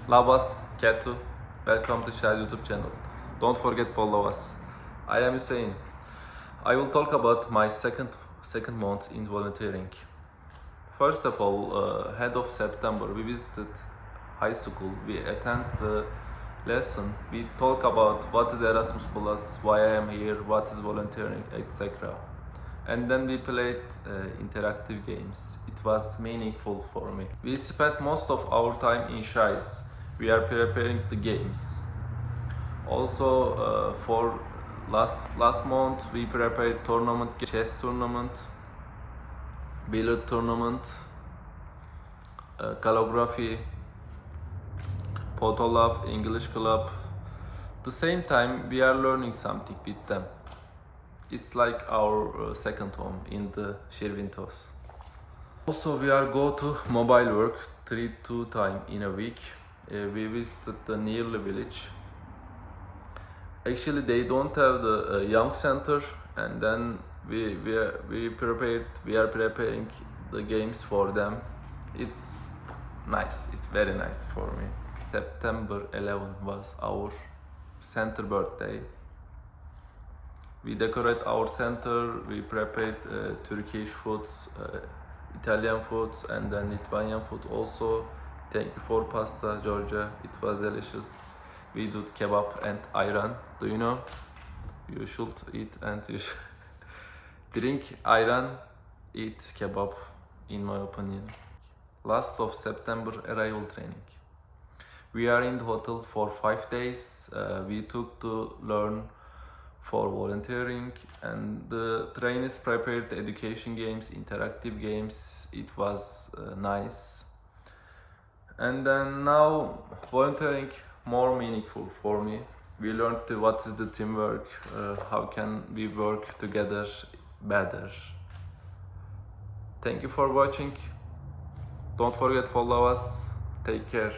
Labas, Ketu. Welcome to Share YouTube channel. Don't forget follow us. I am Hüseyin. I will talk about my second month in volunteering. First of all, head of September, we visited high school. We attend the lesson. We talk about what is Erasmus Plus, why I am here, what is volunteering, etc. And then we played interactive games. It was meaningful for me. We spent most of our time in Šimes. We are preparing the games. Also, for last month we prepared tournament, chess tournament, billiard tournament, calligraphy, photolab, English club. The same time we are learning something with them. It's like our second home in the Širvintos. Also, we are go to mobile work 2 times in a week. We visited the nearly village. Actually, they don't have the young center, and then we are preparing the games for them. It's nice. It's very nice for me. September 11 was our center birthday. We decorate our center. We prepared Turkish foods, Italian foods, and then Lithuanian food also. Thank you for pasta, Georgia. It was delicious. We do kebab and ayran. Do you know? You should eat and you should drink ayran, eat kebab, in my opinion. Last of September, arrival training. We are in the hotel for 5 days. We took to learn for volunteering, and the trainers prepared education games, interactive games. It was nice. And then now volunteering more meaningful for me. We learned what is the teamwork, how can we work together better. Thank you for watching. Don't forget follow us. Take care.